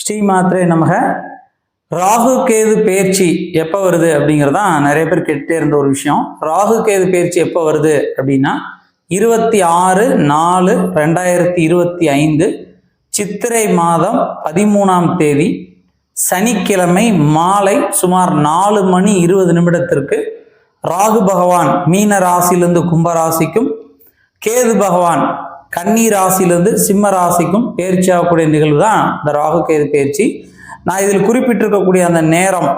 ஸ்ரீமாத்ரே நமக. ராகு கேது பயிற்சி எப்போ வருது அப்படிங்கிறதான் நிறைய பேர் கேட்டே இருந்த ஒரு விஷயம். ராகு கேது பயிற்சி எப்போ வருது அப்படின்னா 26/4/2025 சித்திரை மாதம் 13ஆம் தேதி சனிக்கிழமை மாலை சுமார் 4:20 ராகு பகவான் மீன ராசியிலிருந்து கும்பராசிக்கும், கேது பகவான் கன்னி ராசியிலிருந்து சிம்ம ராசிக்கும் பயிற்சி ஆகக்கூடிய நிகழ்வு தான் இந்த ராகு கேது பயிற்சி. நான் இதில் குறிப்பிட்டிருக்கக்கூடிய அந்த நேரம்,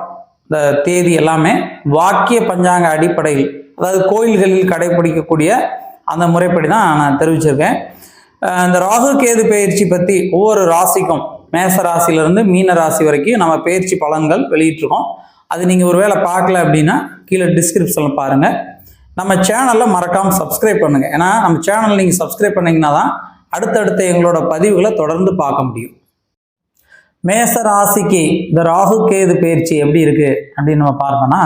இந்த தேதி எல்லாமே வாக்கிய பஞ்சாங்க அடிப்படையில், அதாவது கோயில்களில் கடைபிடிக்கக்கூடிய அந்த முறைப்படி தான் நான் தெரிவிச்சிருக்கேன். இந்த ராகு கேது பயிற்சி பற்றி ஒவ்வொரு ராசிக்கும், மேச ராசியிலிருந்து மீன ராசி வரைக்கும் நம்ம பயிற்சி பலன்கள் வெளியிட்டிருக்கோம். அது நீங்கள் ஒருவேளை பார்க்கல அப்படின்னா கீழே டிஸ்கிரிப்ஷனில் பாருங்கள். நம்ம சேனலில் மறக்காமல் சப்ஸ்கிரைப் பண்ணுங்கள். ஏன்னா நம்ம சேனல் நீங்கள் சப்ஸ்கிரைப் பண்ணிங்கன்னா தான் அடுத்தடுத்த எங்களோட பதிவுகளை தொடர்ந்து பார்க்க முடியும். மேச ராசிக்கு இந்த ராகு கேது பயிற்சி எப்படி இருக்குது அப்படின்னு நம்ம பார்த்தோம்னா,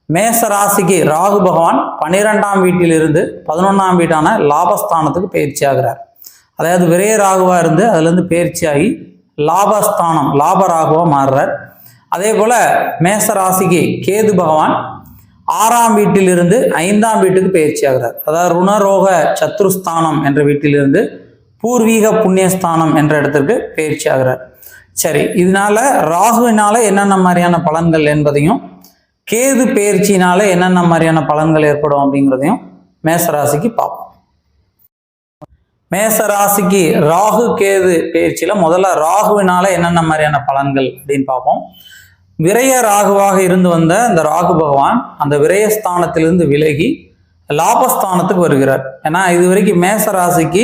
மேச ராசிக்கு ராகு பகவான் 12ஆம் வீட்டிலிருந்து 11ஆம் வீட்டான லாபஸ்தானத்துக்கு பயிற்சி ஆகிறார். அதாவது விரைய ராகுவாக இருந்து அதுலேருந்து பயிற்சியாகி லாபஸ்தானம் லாப ராகுவாக மாறுறார். அதே போல் மேச ராசிக்கு கேது பகவான் 6ஆம் வீட்டிலிருந்து 5ஆம் வீட்டுக்கு பயிற்சி ஆகிறார். அதாவது ருணரோக சத்ருஸ்தானம் என்ற வீட்டிலிருந்து பூர்வீக புண்ணியஸ்தானம் என்ற இடத்திற்கு பயிற்சி ஆகிறார். சரி, இதனால ராகுவினால என்னென்ன மாதிரியான பலன்கள் என்பதையும், கேது பயிற்சினால என்னென்ன மாதிரியான பலன்கள் ஏற்படும் அப்படிங்கிறதையும் மேசராசிக்கு பார்ப்போம். மேசராசிக்கு ராகு கேது பயிற்சியில முதல்ல ராகுவினால என்னென்ன மாதிரியான பலன்கள் அப்படின்னு பார்ப்போம். விரய ராகுவாக இருந்து வந்த இந்த ராகு பகவான் அந்த விரயஸ்தானத்திலிருந்து விலகி லாபஸ்தானத்துக்கு வருகிறார். ஏன்னா இது வரைக்கும் மேச ராசிக்கு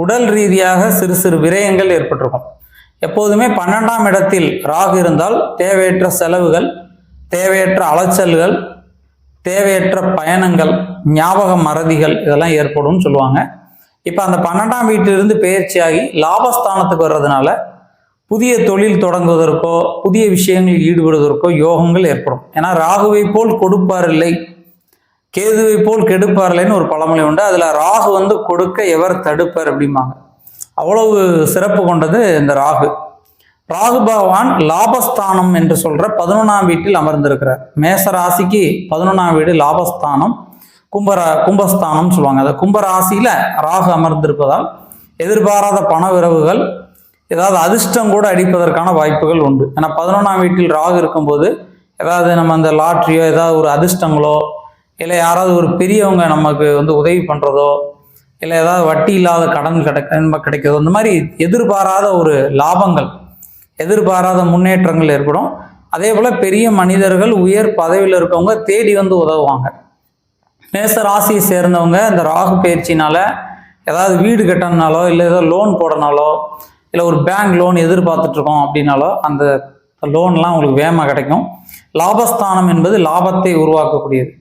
உடல் ரீதியாக சிறு சிறு விரயங்கள் ஏற்பட்டிருக்கும். எப்போதுமே 12ஆம் இடத்தில் ராகு இருந்தால் தேவையற்ற செலவுகள், தேவையற்ற அலைச்சல்கள், தேவையற்ற பயணங்கள், ஞாபக மறதிகள் இதெல்லாம் ஏற்படும் சொல்லுவாங்க. இப்போ அந்த 12ஆம் வீட்டிலிருந்து பயிற்சியாகி லாபஸ்தானத்துக்கு வர்றதுனால புதிய தொழில் தொடங்குவதற்கோ புதிய விஷயங்களில் ஈடுபடுவதற்கோ யோகங்கள் ஏற்படும். ஏன்னா ராகுவை போல் கொடுப்பார் இல்லை, கேதுவை போல் கெடுப்பார் இல்லைன்னு ஒரு பழமொழி உண்டு. அதில் ராகு கொடுக்க எவர் தடுப்பர் அப்படிம்பாங்க. அவ்வளவு சிறப்பு கொண்டது இந்த ராகு. ராகு பகவான் லாபஸ்தானம் என்று சொல்ற 11ஆம் வீட்டில் அமர்ந்திருக்கிறார். மேச ராசிக்கு 11ஆம் வீடு லாபஸ்தானம், கும்பஸ்தானம் சொல்லுவாங்க. அந்த கும்பராசியில ராகு அமர்ந்திருப்பதால் எதிர்பாராத பண விரவுகள், ஏதாவது அதிர்ஷ்டம் கூட அடிப்பதற்கான வாய்ப்புகள் உண்டு. ஏன்னா 11ஆம் வீட்டில் ராகு இருக்கும்போது ஏதாவது நம்ம அந்த லாட்ரியோ ஏதாவது ஒரு அதிர்ஷ்டங்களோ, இல்லை யாராவது ஒரு பெரியவங்க நமக்கு உதவி பண்ணுறதோ, இல்லை ஏதாவது வட்டி இல்லாத கடன் கிடைக்கிறதோ, இந்த மாதிரி எதிர்பாராத ஒரு லாபங்கள், எதிர்பாராத முன்னேற்றங்கள் ஏற்படும். அதே போல் பெரிய மனிதர்கள் உயர் பதவியில் இருக்கவங்க தேடி உதவுவாங்க. மேச ராசியை சேர்ந்தவங்க இந்த ராகு பயிற்சினால ஏதாவது வீடு கட்டணுனாலோ, இல்லை ஏதோ லோன் போடனாலோ, இல்லை ஒரு பேங்க் லோன் எதிர்பார்த்துட்ருக்கோம் அப்படின்னாலோ அந்த லோன்லாம் உங்களுக்கு வேகமாக கிடைக்கும். லாபஸ்தானம் என்பது லாபத்தை உருவாக்கக்கூடியது.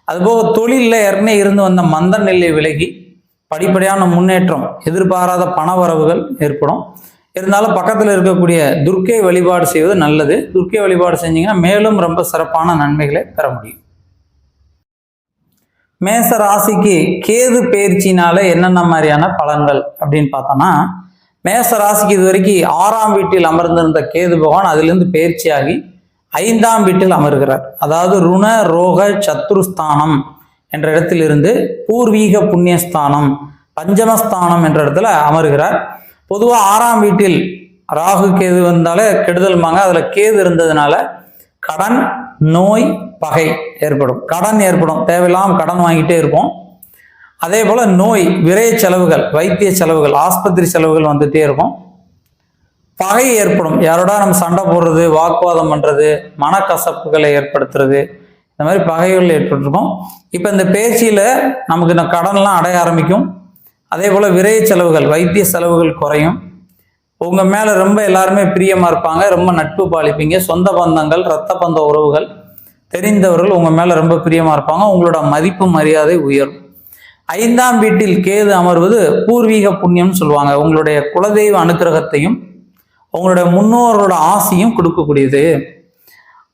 அதுபோக தொழிலில் ஏற்கனவே இருந்து வந்த மந்த நிலை விலகி படிப்படியான முன்னேற்றம், எதிர்பாராத பண வரவுகள் ஏற்படும். இருந்தாலும் பக்கத்தில் இருக்கக்கூடிய துர்க்கை வழிபாடு செய்வது நல்லது. துர்க்கை வழிபாடு செஞ்சீங்கன்னா மேலும் ரொம்ப சிறப்பான நன்மைகளை பெற முடியும். மேச ராசிக்கு கேது பயிற்சினால என்னென்ன மாதிரியான பலன்கள் அப்படின்னு பார்த்தோம்னா, மேச ராசிக்கு இது வரைக்கும் 6ஆம் வீட்டில் அமர்ந்திருந்த கேது பகவான் அதிலிருந்து பயிற்சியாகி 5ஆம் வீட்டில் அமர்கிறார். அதாவது ருண ரோக சத்ருஸ்தானம் என்ற இடத்திலிருந்து பூர்வீக புண்ணியஸ்தானம் பஞ்சமஸ்தானம் என்ற இடத்துல அமர்கிறார். பொதுவாக 6ஆம் வீட்டில் ராகு கேது வந்தாலே கெடுதல்மாங்க. அதில் கேது இருந்ததுனால கடன், நோய், பகை ஏற்படும். கடன் ஏற்படும், தேவையில்லாமல் கடன் வாங்கிட்டே இருப்போம். அதே போல் நோய், விரைய செலவுகள், வைத்திய செலவுகள், ஆஸ்பத்திரி செலவுகள் வந்துட்டே இருக்கும். பகை ஏற்படும், யாரோட நம்ம சண்டை போடுறது, வாக்குவாதம் பண்ணுறது, மனக்கசப்புகளை ஏற்படுத்துறது, இந்த மாதிரி பகைகள் ஏற்பட்டிருக்கும். இப்போ இந்த பேச்சில் நமக்கு இந்த கடன்லாம் அடைய ஆரம்பிக்கும். அதே போல் விரைய செலவுகள், வைத்திய செலவுகள் குறையும். உங்கள் மேலே ரொம்ப எல்லாருமே பிரியமாக இருப்பாங்க, ரொம்ப நட்பு பாலிப்பீங்க. சொந்த பந்தங்கள், இரத்த பந்த உறவுகள், தெரிந்தவர்கள் உங்கள் மேலே ரொம்ப பிரியமாக இருப்பாங்க. உங்களோட மதிப்பு மரியாதை உயரும். 5ஆம் வீட்டில் கேது அமர்வது பூர்வீக புண்ணியம் சொல்லுவாங்க. உங்களுடைய குலதெய்வ அனுக்கிரகத்தையும் உங்களுடைய முன்னோர்களோட ஆசையும் கொடுக்கக்கூடியது.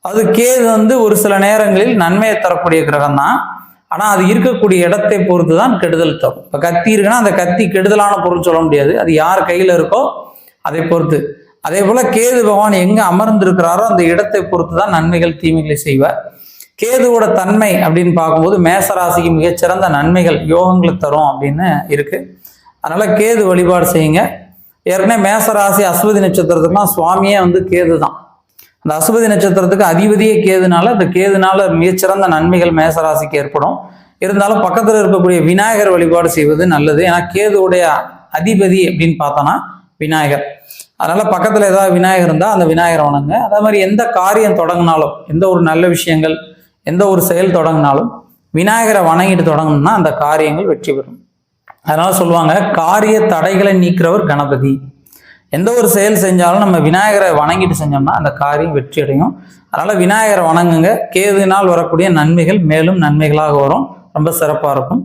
அது கேது ஒரு சில நேரங்களில் நன்மையை தரக்கூடிய கிரகம் தான். ஆனால் அது இருக்கக்கூடிய இடத்தை பொறுத்து தான் கெடுதல் தரும். இப்போ கத்தி இருக்குன்னா அந்த கத்தி கெடுதலான பொருள் சொல்ல முடியாது. அது யார் கையில் இருக்கோ அதை பொறுத்து. அதே போல கேது பகவான் எங்க அமர்ந்திருக்கிறாரோ அந்த இடத்தை பொறுத்து தான் நன்மைகள் தீமைகளை செய்வார். கேதுவோட தன்மை அப்படின்னு பார்க்கும்போது மேசராசிக்கு மிகச்சிறந்த நன்மைகள் யோகங்களை தரும் அப்படின்னு இருக்கு. அதனால கேது வழிபாடு செய்யுங்க. ஏற்கனவே மேசராசி அஸ்வதி நட்சத்திரத்துக்குலாம் சுவாமியே கேது தான். அந்த அஸ்வதி நட்சத்திரத்துக்கு அதிபதியே கேதுனால இந்த கேதுனால மிகச்சிறந்த நன்மைகள் மேசராசிக்கு ஏற்படும். இருந்தாலும் பக்கத்தில் இருக்கக்கூடிய விநாயகர் வழிபாடு செய்வது நல்லது. ஏன்னா கேதுவுடைய அதிபதி அப்படின்னு பார்த்தோன்னா விநாயகர். அதனால பக்கத்தில் ஏதாவது விநாயகர் இருந்தால் அந்த விநாயகரை வணங்க. அதே மாதிரி எந்த காரியம் தொடங்கினாலும், எந்த ஒரு நல்ல விஷயங்கள், எந்த ஒரு செயல் தொடங்கினாலும் விநாயகரை வணங்கிட்டு தொடங்கணும்னா அந்த காரியங்கள் வெற்றி பெறும். அதனால சொல்லுவாங்க, காரிய தடைகளை நீக்கிறவர் கணபதி. எந்த ஒரு செயல் செஞ்சாலும் நம்ம விநாயகரை வணங்கிட்டு செஞ்சோம்னா அந்த காரியம் வெற்றி அடையும். அதனால விநாயகரை வணங்குங்க. கேதுனால் வரக்கூடிய நன்மைகள் மேலும் நன்மைகளாக வரும். ரொம்ப சிறப்பாக இருக்கும்.